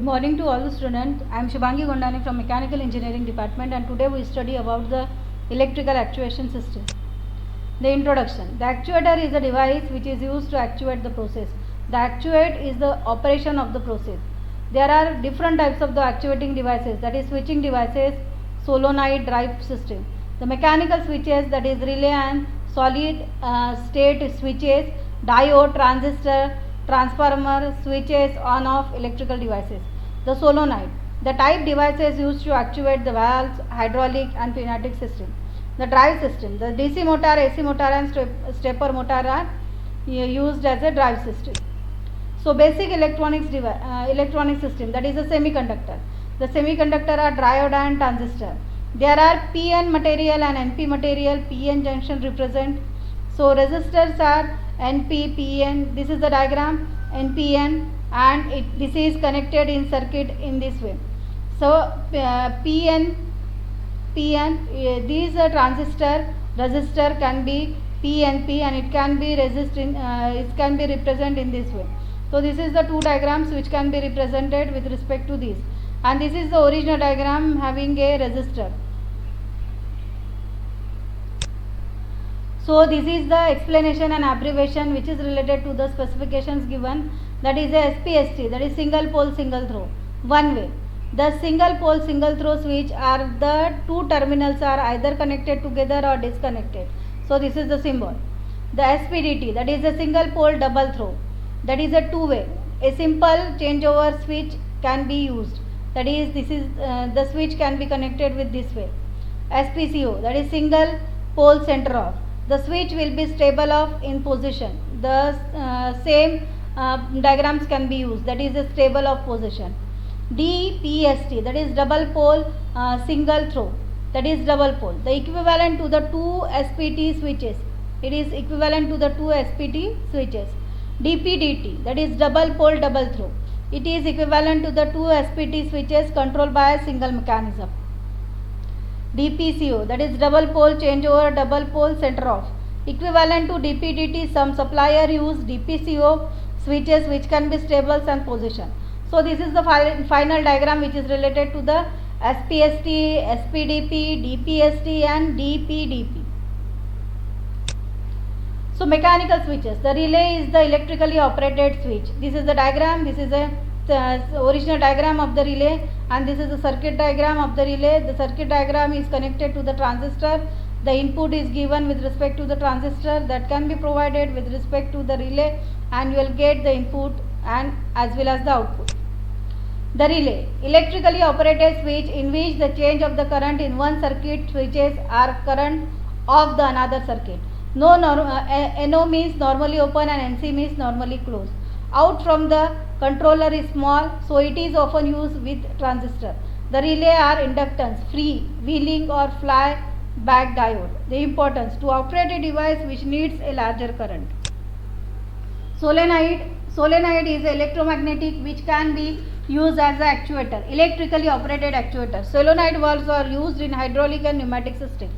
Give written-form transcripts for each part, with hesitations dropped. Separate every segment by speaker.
Speaker 1: Good morning to all the students. I am Shubhangi Gondani from Mechanical Engineering Department, and today we study about the electrical actuation system. The introduction. The actuator is a device which is used to actuate the process. The actuate is the operation of the process. There are different types of the actuating devices, that is switching devices, solenoid drive system. The mechanical switches, that is relay and solid state switches, diode, transistor, transformer, switches, on off electrical devices. The solenoid, the type devices used to actuate the valves, hydraulic and pneumatic system. The drive system, the DC motor, AC motor and stepper motor are used as a drive system. So basic electronic system, that is a semiconductor. The semiconductor are diode and transistor. There are PN material and NP material. PN junction represent. So resistors are NP, PN. This is the diagram, NPN, and this is connected in circuit in this way. So PN, these transistor resistor can be PNP and it can be it can be represented in this way. So this is the two diagrams which can be represented with respect to this, and this is the original diagram having a resistor. So this is the explanation and abbreviation which is related to the specifications given, that is a SPST, that is single pole single throw, one way. The single pole single throw switch are the two terminals are either connected together or disconnected. So this is the symbol. The SPDT, that is a single pole double throw, that is a two way. A simple changeover switch can be used, that is this is the switch can be connected with this way. SPCO, that is single pole center off. The switch will be stable off in position. The same diagrams can be used, that is a stable off position. DPST, that is double pole single throw, that is double pole. The equivalent to the two SPT switches, it is equivalent to the two SPT switches. DPDT, that is double pole double throw, it is equivalent to the two SPT switches controlled by a single mechanism. DPCO, that is double pole changeover double pole center off, equivalent to DPDT. Some supplier use DPCO switches which can be stable and position. So this is the final diagram which is related to the SPST, SPDP, DPST and DPDP. So mechanical switches, the relay is the electrically operated switch. This is the diagram, this is the original diagram of the relay, and this is the circuit diagram of the relay. The circuit diagram is connected to the transistor. The input is given with respect to the transistor that can be provided with respect to the relay, and you will get the input and as well as the output. The relay, electrically operated switch in which the change of the current in one circuit switches are current of the another circuit. NO means normally open and NC means normally closed. Out from the controller is small, so it is often used with transistor. The relay are inductance, free wheeling or fly back diode. The importance to operate a device which needs a larger current. Solenoid is electromagnetic which can be used as an actuator, electrically operated actuator. Solenoid valves are used in hydraulic and pneumatic system.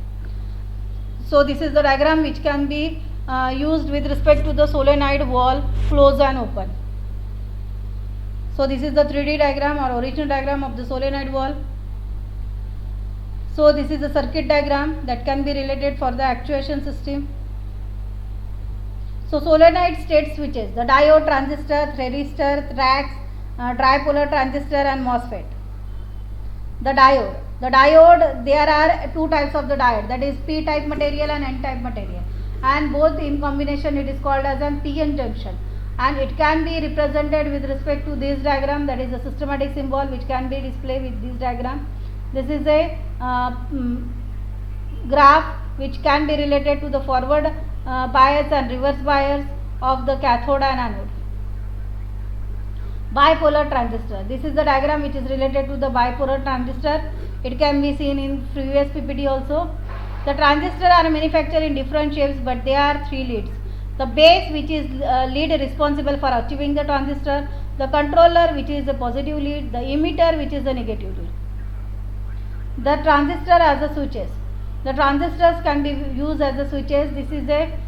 Speaker 1: So this is the diagram which can be used with respect to the solenoid valve, close and open. So this is the 3D diagram or original diagram of the solenoid valve. So this is the circuit diagram that can be related for the actuation system. So solenoid state switches, the diode, transistor, thyristor, tracks, tripolar transistor and MOSFET. The diode, there are two types of the diode, that is P type material and N type material, and both in combination it is called as an PN junction, and it can be represented with respect to this diagram, that is a systematic symbol which can be displayed with this diagram. This is a graph which can be related to the forward bias and reverse bias of the cathode and anode. Bipolar transistor, this is the diagram which is related to the bipolar transistor. It can be seen in previous PPT also. The transistors are manufactured in different shapes, but they are three leads. The base, which is lead responsible for achieving the transistor, the controller, which is a positive lead, the emitter, which is a negative lead. The transistor as the switches. The transistors can be used as the switches. This is a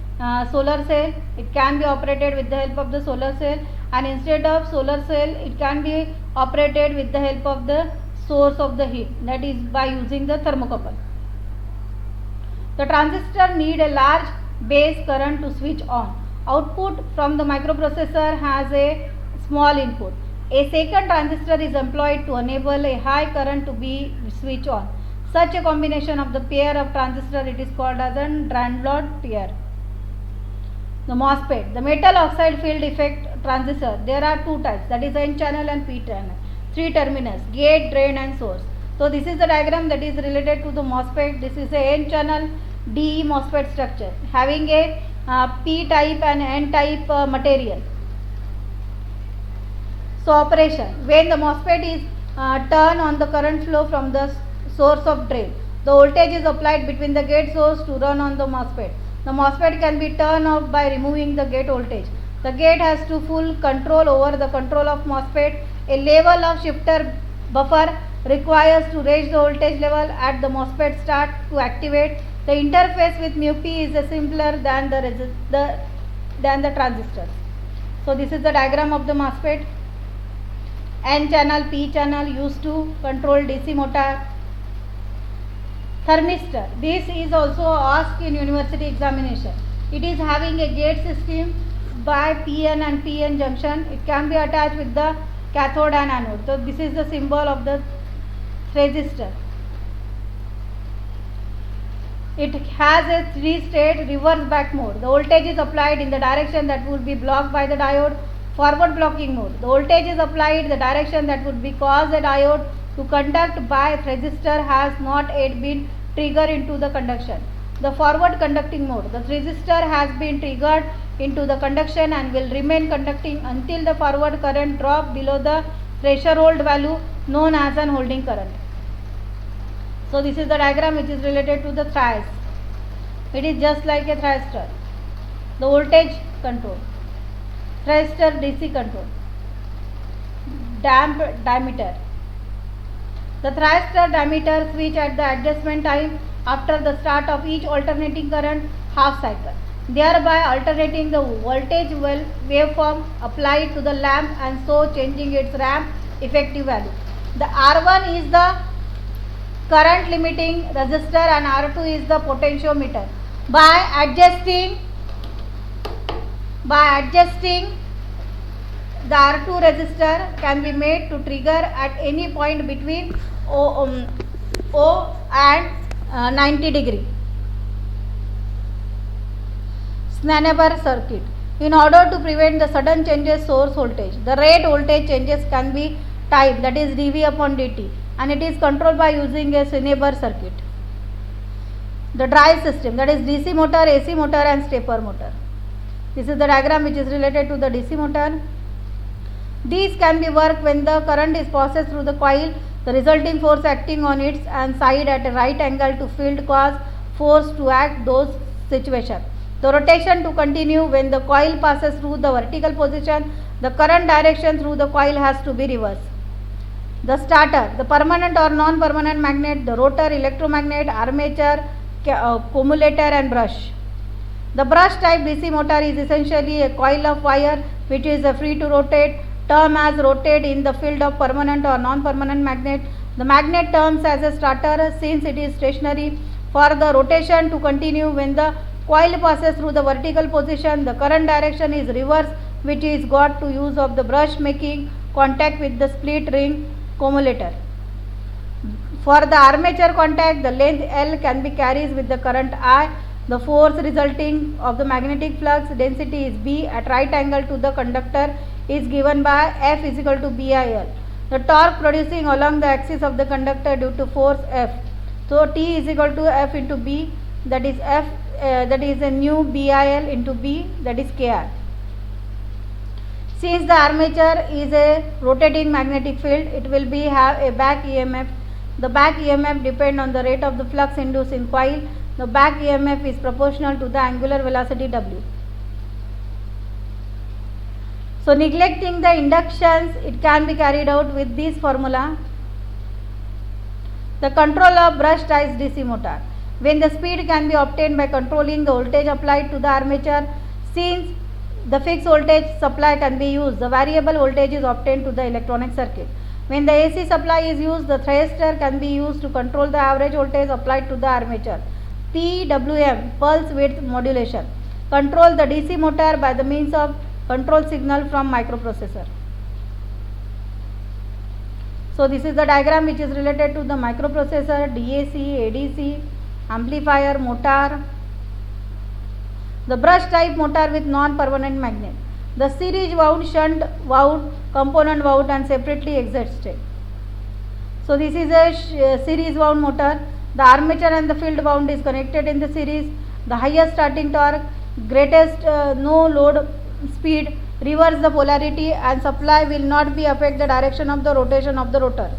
Speaker 1: solar cell. It can be operated with the help of the solar cell, and instead of solar cell it can be operated with the help of the source of the heat, that is by using the thermocouple. The transistor need a large base current to switch on. Output from the microprocessor has a small input. A second transistor is employed to enable a high current to be switched on. Such a combination of the pair of transistor it is called as a Randolph pair. The MOSFET, the metal oxide field effect transistor, there are two types, that is N channel and P channel. Three terminals, gate, drain and source. So this is the diagram that is related to the MOSFET. This is a N channel DE MOSFET structure having a P type and N type material. So operation, when the MOSFET is turned on, the current flow from the source of drain, the voltage is applied between the gate source to run on the MOSFET. The MOSFET can be turned off by removing the gate voltage. The gate has to full control over the control of MOSFET. A level of shifter buffer requires to raise the voltage level at the MOSFET start to activate. The interface with mu P is simpler than the transistors. So this is the diagram of the MOSFET. N channel, P channel used to control DC motor. Thermistor, this is also asked in university examination. It is having a gate system by PN and PN junction. It can be attached with the cathode and anode. So this is the symbol of the resistor. It has a three-state reverse back mode. The voltage is applied in the direction that would be blocked by the diode. Forward blocking mode. The voltage is applied in the direction that would be cause the diode to conduct by resistor has not yet been triggered into the conduction. The forward conducting mode. The resistor has been triggered into the conduction and will remain conducting until the forward current drop below the threshold value known as an holding current. So this is the diagram which is related to the thrice. It is just like a thyristor. The voltage control. Thyristor DC control. Damp diameter. The thyristor diameter switch at the adjustment time after the start of each alternating current half cycle, thereby alternating the voltage waveform applied to the lamp and so changing its ramp effective value. The R1 is the current limiting resistor and R2 is the potentiometer. By adjusting the R2 resistor can be made to trigger at any point between O and 90 degree. Snellenberg circuit. In order to prevent the sudden changes source voltage, the rate voltage changes can be timed, that is dV upon dt, and it is controlled by using a Snellenberg circuit. The drive system, that is DC motor, AC motor and stepper motor. This is the diagram which is related to the DC motor. These can be worked when the current is passed through the coil, the resulting force acting on its and side at a right angle to field cause force to act those situations. The rotation to continue when the coil passes through the vertical position, the current direction through the coil has to be reversed. The starter, the permanent or non-permanent magnet, the rotor, electromagnet, armature, commutator and brush. The brush type DC motor is essentially a coil of wire which is free to rotate. Term as rotate in the field of permanent or non-permanent magnet. The magnet terms as a starter since it is stationary. For the rotation to continue when the coil passes through the vertical position, the current direction is reverse, which is got to use of the brush making contact with the split ring commutator. For the armature contact, the length L can be carried with the current I. The force resulting of the magnetic flux density is B at right angle to the conductor is given by F is equal to BIL. The torque producing along the axis of the conductor due to force F. So T is equal to F into B, that is F, that is a nu BIL into B, that is KR. Since the armature is a rotating magnetic field, it will be have a back EMF. The back EMF depend on the rate of the flux induced in coil. The back EMF is proportional to the angular velocity W. So neglecting the inductions, it can be carried out with this formula. The control of brush ties DC motor. When the speed can be obtained by controlling the voltage applied to the armature, since the fixed voltage supply can be used. The variable voltage is obtained to the electronic circuit. When the AC supply is used, the thyristor can be used to control the average voltage applied to the armature. PWM, pulse width modulation. Control the DC motor by the means of control signal from microprocessor. So this is the diagram which is related to the microprocessor, DAC, ADC, amplifier, motor. The brush type motor with non-permanent magnet. The series wound, shunt wound, component wound and separately exhausted. So this is a series wound motor. The armature and the field wound is connected in the series. The highest starting torque, greatest no load speed, reverse the polarity and supply will not be affect the direction of the rotation of the rotor.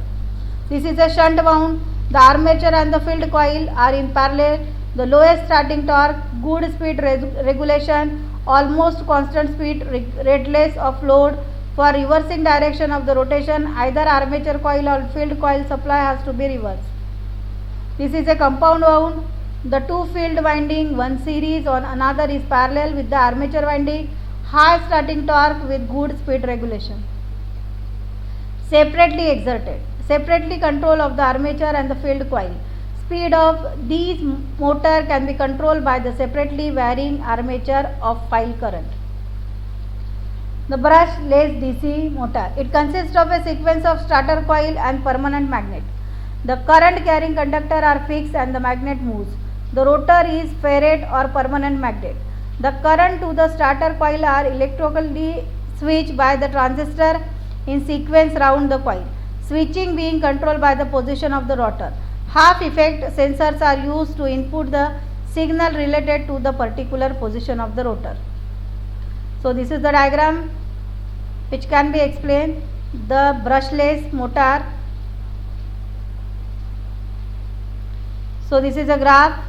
Speaker 1: This is a shunt wound. The armature and the field coil are in parallel. The lowest starting torque, good speed regulation, almost constant speed regardless of load. For reversing direction of the rotation, either armature coil or field coil supply has to be reversed. This is a compound wound. The two field winding, one series on another is parallel with the armature winding, high starting torque with good speed regulation. Separately exerted. Separately control of the armature and the field coil. Speed of these motor can be controlled by the separately varying armature of file current. The brushless DC motor. It consists of a sequence of starter coil and permanent magnet. The current carrying conductor are fixed and the magnet moves. The rotor is ferrite or permanent magnet. The current to the starter coil are electrically switched by the transistor in sequence round the coil. Switching being controlled by the position of the rotor. Half effect sensors are used to input the signal related to the particular position of the rotor. So this is the diagram which can be explained. The brushless motor. So this is a graph.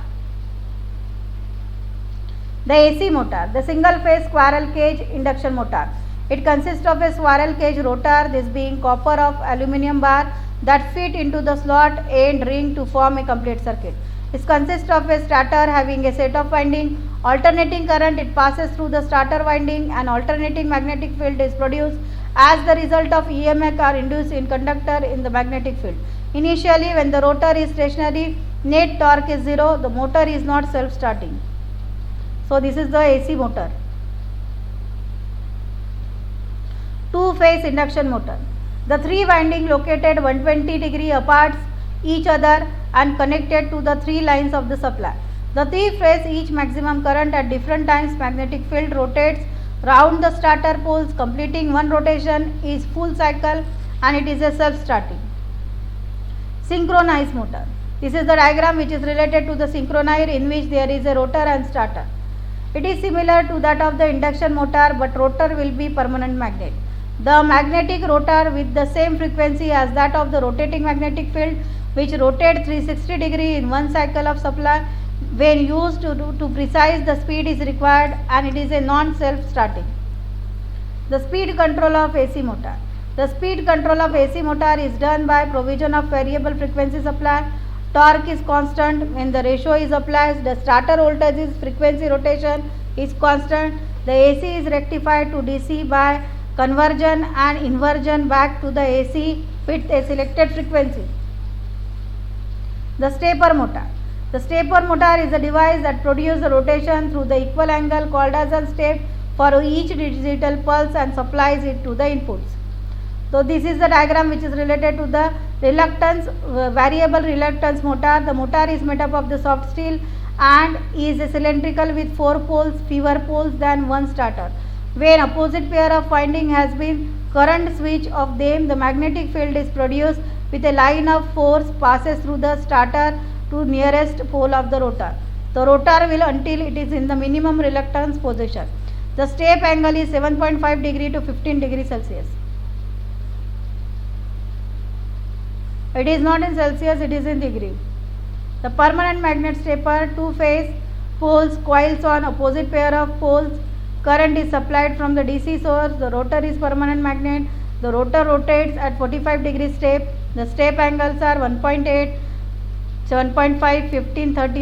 Speaker 1: The AC motor, the single phase squirrel cage induction motor. It consists of a squirrel cage rotor, this being copper of aluminum bar that fit into the slot end ring to form a complete circuit. It consists of a starter having a set of winding. Alternating current, it passes through the starter winding and alternating magnetic field is produced as the result of EMF are induced in conductor in the magnetic field. Initially, when the rotor is stationary, net torque is 0, the motor is not self-starting. So this is the AC motor. Two-phase induction motor. The three winding located 120 degree apart each other and connected to the three lines of the supply. The three phase each maximum current at different times magnetic field rotates round the starter poles, completing one rotation is full cycle and it is a self-starting. Synchronized motor. This is the diagram which is related to the synchronizer in which there is a rotor and starter. It is similar to that of the induction motor, but rotor will be permanent magnet. The magnetic rotor with the same frequency as that of the rotating magnetic field which rotates 360 degree in one cycle of supply. When used to precise the speed is required and it is a non-self-starting. The speed control of AC motor. The speed control of AC motor is done by provision of variable frequency supply. Torque is constant when the ratio is applied. The starter voltage is frequency rotation is constant. The AC is rectified to DC by conversion and inversion back to the AC with a selected frequency. The stepper motor. The stepper motor is a device that produces a rotation through the equal angle called as a step for each digital pulse and supplies it to the inputs. So this is the diagram which is related to the reluctance, variable reluctance motor. The motor is made up of the soft steel and is cylindrical with 4 poles, fewer poles than one starter. When opposite pair of winding has been current switch of them, the magnetic field is produced with a line of force passes through the starter to nearest pole of the rotor. The rotor will until it is in the minimum reluctance position. The step angle is 7.5 degree to 15 degree Celsius. It is not in Celsius, it is in degree. The permanent magnet stepper, two phase poles, coils on opposite pair of poles. Current is supplied from the DC source. The rotor is permanent magnet. The rotor rotates at 45 degree step. The step angles are 1.8, 7.5, 15, 13.